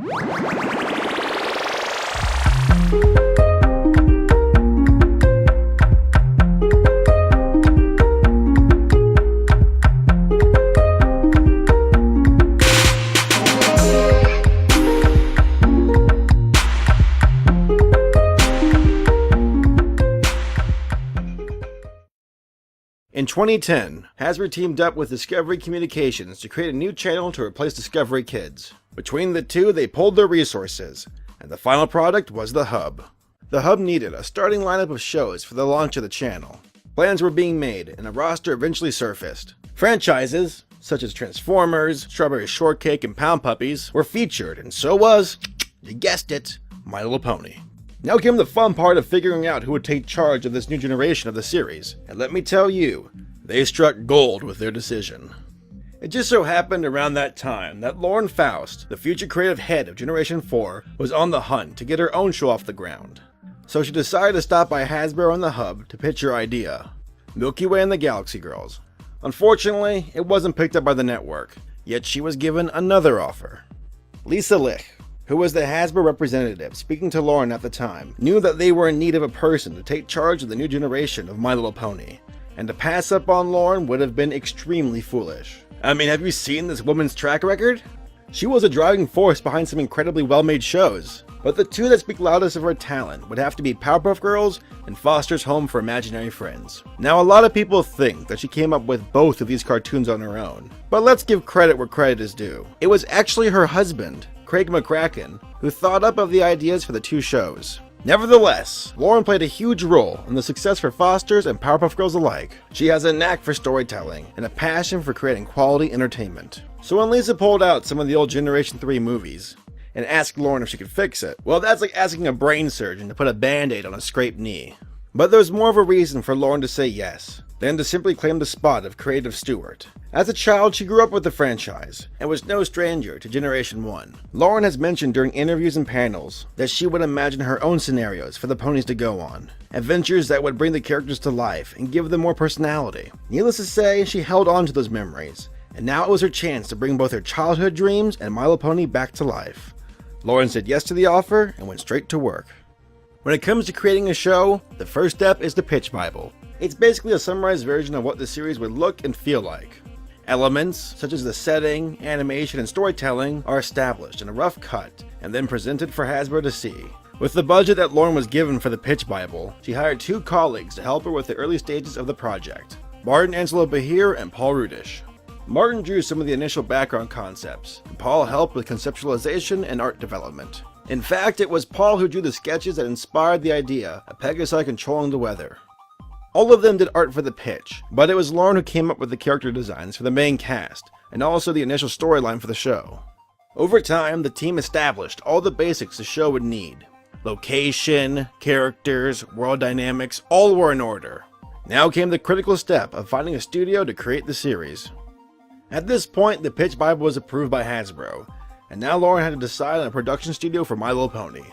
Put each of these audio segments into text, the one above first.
In 2010, Hasbro teamed up with Discovery Communications to create a new channel to replace Discovery Kids. Between the two, they pulled their resources, and the final product was the Hub. The Hub needed a starting lineup of shows for the launch of the channel. Plans were being made, and a roster eventually surfaced. Franchises, such as Transformers, Strawberry Shortcake, and Pound Puppies, were featured, and so was, you guessed it, My Little Pony. Now came the fun part of figuring out who would take charge of this new generation of the series, and let me tell you, they struck gold with their decision. It just so happened around that time that Lauren Faust, the future creative head of Generation 4, was on the hunt to get her own show off the ground. So she decided to stop by Hasbro on the Hub to pitch her idea, Milky Way and the Galaxy Girls. Unfortunately, it wasn't picked up by the network, yet she was given another offer. Lisa Lich, who was the Hasbro representative speaking to Lauren at the time, knew that they were in need of a person to take charge of the new generation of My Little Pony, and to pass up on Lauren would have been extremely foolish. I mean, have you seen this woman's track record? She was a driving force behind some incredibly well-made shows, but the two that speak loudest of her talent would have to be Powerpuff Girls and Foster's Home for Imaginary Friends. Now, a lot of people think that she came up with both of these cartoons on her own, but let's give credit where credit is due. It was actually her husband, Craig McCracken, who thought up of the ideas for the two shows. Nevertheless, Lauren played a huge role in the success for Fosters and Powerpuff Girls alike. She has a knack for storytelling and a passion for creating quality entertainment. So when Lisa pulled out some of the old Generation 3 movies and asked Lauren if she could fix it, well, that's like asking a brain surgeon to put a band-aid on a scraped knee. But there's more of a reason for Lauren to say yes than to simply claim the spot of creative steward. As a child, she grew up with the franchise and was no stranger to Generation 1. Lauren has mentioned during interviews and panels that she would imagine her own scenarios for the ponies to go on, adventures that would bring the characters to life and give them more personality. Needless to say, she held on to those memories, and now it was her chance to bring both her childhood dreams and My Little Pony back to life. Lauren said yes to the offer and went straight to work. When it comes to creating a show, the first step is the pitch Bible. It's basically a summarized version of what the series would look and feel like. Elements, such as the setting, animation, and storytelling, are established in a rough cut and then presented for Hasbro to see. With the budget that Lauren was given for the pitch Bible, she hired two colleagues to help her with the early stages of the project, Martin Angelo Bahir and Paul Rudish. Martin drew some of the initial background concepts, and Paul helped with conceptualization and art development. In fact, it was Paul who drew the sketches that inspired the idea of Pegasi controlling the weather. All of them did art for the pitch, but it was Lauren who came up with the character designs for the main cast, and also the initial storyline for the show. Over time, the team established all the basics the show would need. Location, characters, world dynamics, all were in order. Now came the critical step of finding a studio to create the series. At this point, the pitch Bible was approved by Hasbro, and now Lauren had to decide on a production studio for My Little Pony.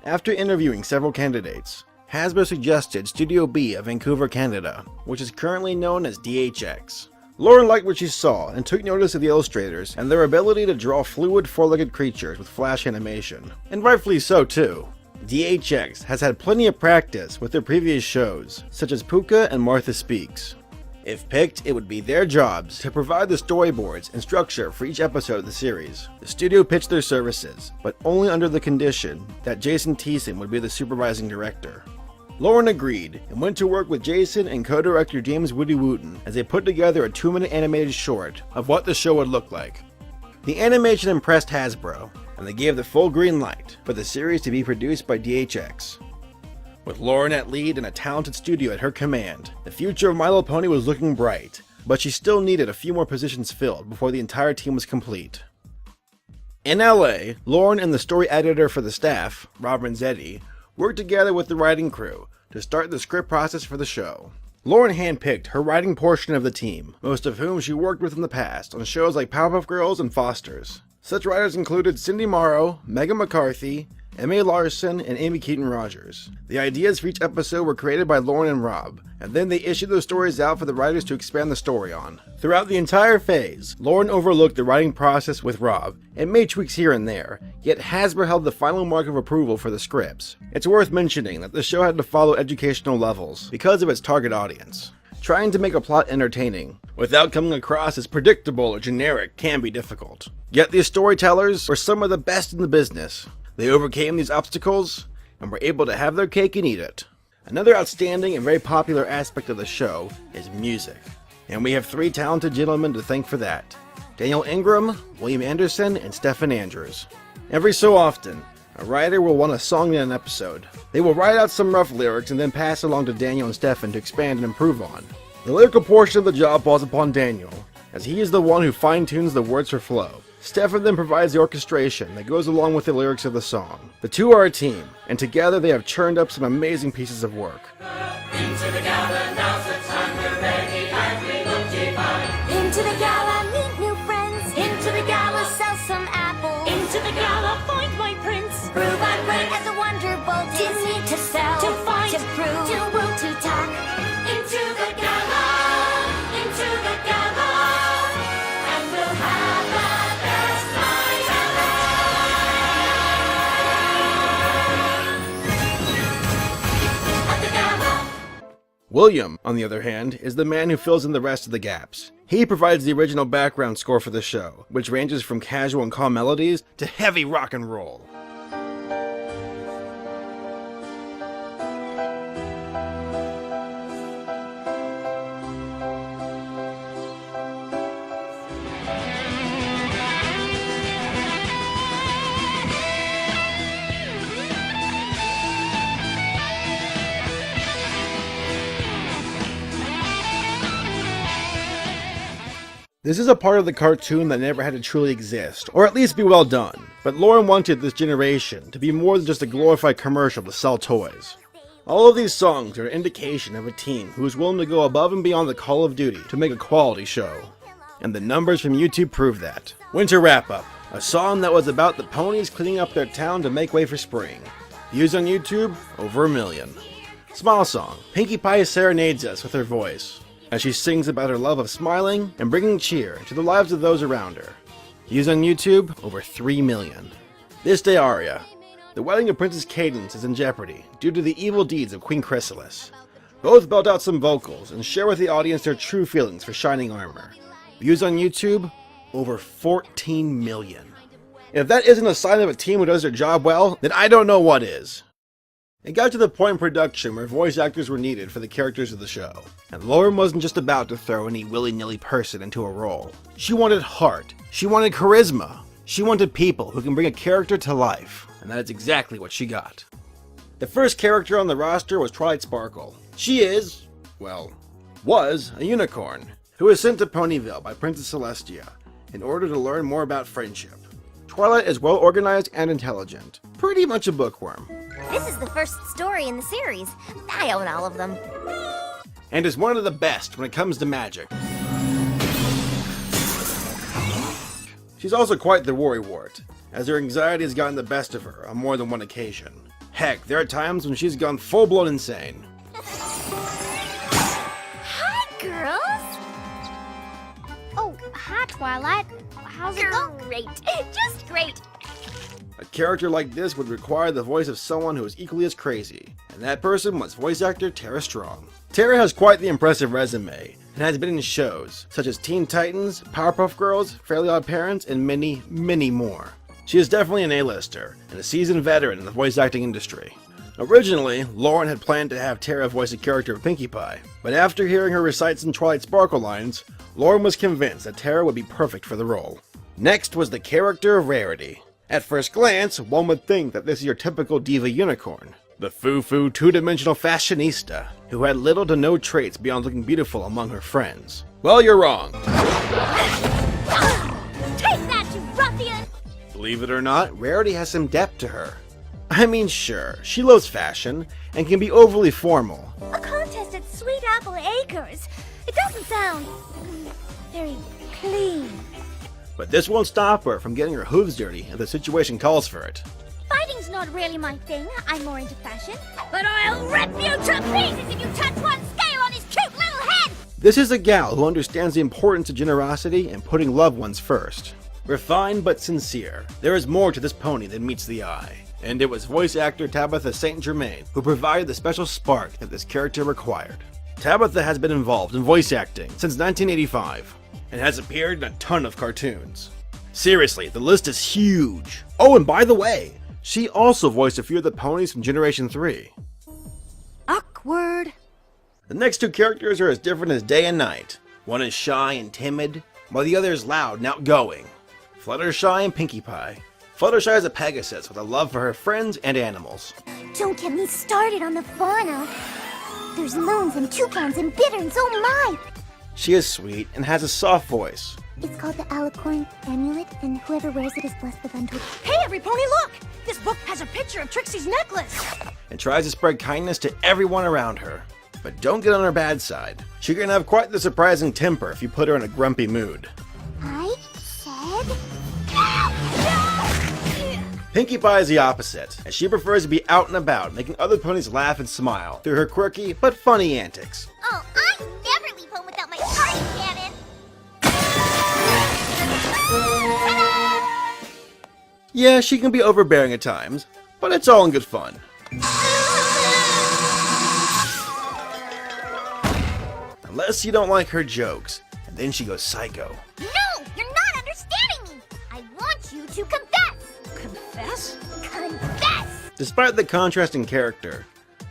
After interviewing several candidates, Hasbro suggested Studio B of Vancouver, Canada, which is currently known as DHX. Lauren liked what she saw and took notice of the illustrators and their ability to draw fluid four-legged creatures with flash animation, and rightfully so too. DHX has had plenty of practice with their previous shows, such as Puka and Martha Speaks. If picked, it would be their jobs to provide the storyboards and structure for each episode of the series. The studio pitched their services, but only under the condition that Jason Thiessen would be the supervising director. Lauren agreed and went to work with Jason and co-director James Woody Wooten as they put together a 2-minute animated short of what the show would look like. The animation impressed Hasbro, and they gave the full green light for the series to be produced by DHX. With Lauren at lead and a talented studio at her command, the future of My Little Pony was looking bright, but she still needed a few more positions filled before the entire team was complete. In LA, Lauren and the story editor for the staff, Rob Renzetti, worked together with the writing crew to start the script process for the show. Lauren handpicked her writing portion of the team, most of whom she worked with in the past on shows like Powerpuff Girls and Fosters. Such writers included Cindy Morrow, Megan McCarthy, Emma Larson, and Amy Keaton-Rogers. The ideas for each episode were created by Lauren and Rob, and then they issued those stories out for the writers to expand the story on. Throughout the entire phase, Lauren overlooked the writing process with Rob and made tweaks here and there, yet Hasbro held the final mark of approval for the scripts. It's worth mentioning that the show had to follow educational levels because of its target audience. Trying to make a plot entertaining without coming across as predictable or generic can be difficult. Yet these storytellers were some of the best in the business. They overcame these obstacles and were able to have their cake and eat it. Another outstanding and very popular aspect of the show is music, and we have 3 talented gentlemen to thank for that: Daniel Ingram, William Anderson, and Stephen Andrews. Every so often, a writer will want a song in an episode. They will write out some rough lyrics and then pass it along to Daniel and Stephen to expand and improve on. The lyrical portion of the job falls upon Daniel, as he is the one who fine-tunes the words for flow. Stephen then provides the orchestration that goes along with the lyrics of the song. The two are a team, and together they have churned up some amazing pieces of work. Into the gala, now's the time, we're ready and we look divine. Into the gala, meet new friends. Into the gala, sell some apples. Into the gala, find my prince. Prove I'm great as a wonderbolt. Disney to sell, to find, to prove, to woo, to talk. Into the gala, into the gala, and we'll have the best night ever. At the gala. William, on the other hand, is the man who fills in the rest of the gaps. He provides the original background score for the show, which ranges from casual and calm melodies to heavy rock and roll. This is a part of the cartoon that never had to truly exist, or at least be well done, but Lauren wanted this generation to be more than just a glorified commercial to sell toys. All of these songs are an indication of a team who is willing to go above and beyond the call of duty to make a quality show. And the numbers from YouTube prove that. Winter Wrap-Up, a song that was about the ponies cleaning up their town to make way for spring. Views on YouTube, over 1 million. Smile Song, Pinkie Pie serenades us with her voice, as she sings about her love of smiling and bringing cheer to the lives of those around her. Views on YouTube, over 3 million. This Day Aria. The wedding of Princess Cadence is in jeopardy due to the evil deeds of Queen Chrysalis. Both belt out some vocals and share with the audience their true feelings for Shining Armor. Views on YouTube, over 14 million. If that isn't a sign of a team who does their job well, then I don't know what is. It got to the point in production where voice actors were needed for the characters of the show, and Lauren wasn't just about to throw any willy-nilly person into a role. She wanted heart, she wanted charisma, she wanted people who can bring a character to life, and that is exactly what she got. The first character on the roster was Twilight Sparkle. She is, well, was a unicorn, who was sent to Ponyville by Princess Celestia in order to learn more about friendship. Twilight is well organized and intelligent, pretty much a bookworm. This is the first story in the series. I own all of them. And is one of the best when it comes to magic. She's also quite the worrywart, as her anxiety has gotten the best of her on more than one occasion. Heck, there are times when she's gone full-blown insane. Hi, girls! Oh, hi, Twilight. How's it going? Great. Just great. A character like this would require the voice of someone who is equally as crazy, and that person was voice actor Tara Strong. Tara has quite the impressive resume, and has been in shows such as Teen Titans, Powerpuff Girls, Fairly Odd Parents, and many, many more. She is definitely an A-lister, and a seasoned veteran in the voice acting industry. Originally, Lauren had planned to have Tara voice a character of Pinkie Pie, but after hearing her recite some Twilight Sparkle lines, Lauren was convinced that Tara would be perfect for the role. Next was the character of Rarity. At first glance, one would think that this is your typical diva unicorn, the foo-foo two-dimensional fashionista, who had little to no traits beyond looking beautiful among her friends. Well, you're wrong. Take that, you ruffian! Believe it or not, Rarity has some depth to her. I mean, sure, she loves fashion, and can be overly formal. A contest at Sweet Apple Acres. It doesn't sound very clean. But this won't stop her from getting her hooves dirty if the situation calls for it. Fighting's not really my thing. I'm more into fashion. But I'll rip you to pieces if you touch one scale on his cute little head! This is a gal who understands the importance of generosity and putting loved ones first. Refined but sincere, there is more to this pony than meets the eye. And it was voice actor Tabitha St. Germain who provided the special spark that this character required. Tabitha has been involved in voice acting since 1985 and has appeared in a ton of cartoons. Seriously, the list is huge. Oh, and by the way, she also voiced a few of the ponies from Generation 3. Awkward. The next two characters are as different as day and night. One is shy and timid, while the other is loud and outgoing. Fluttershy and Pinkie Pie. Fluttershy is a Pegasus with a love for her friends and animals. Don't get me started on the fauna. There's loons and toucans and bitterns, oh my! She is sweet and has a soft voice. It's called the Alicorn Amulet, and whoever wears it is blessed with untold... Hey, every pony, look! This book has a picture of Trixie's necklace. And tries to spread kindness to everyone around her. But don't get on her bad side. She can have quite the surprising temper if you put her in a grumpy mood. I said... Pinkie Pie is the opposite, as she prefers to be out and about, making other ponies laugh and smile through her quirky but funny antics. Oh, I never leave home without my party cannon! Yeah, she can be overbearing at times, but it's all in good fun. Unless you don't like her jokes, and then she goes psycho. No! You're not understanding me! I want you to confess! Confess? Confess! Despite the contrast in character,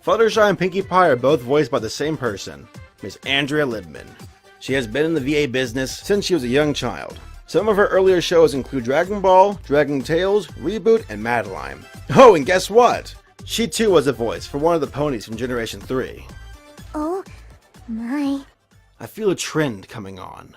Fluttershy and Pinkie Pie are both voiced by the same person, Miss Andrea Libman. She has been in the VA business since she was a young child. Some of her earlier shows include Dragon Ball, Dragon Tales, Reboot, and Madeline. Oh, and guess what? She too was a voice for one of the ponies from Generation 3. Oh my... I feel a trend coming on.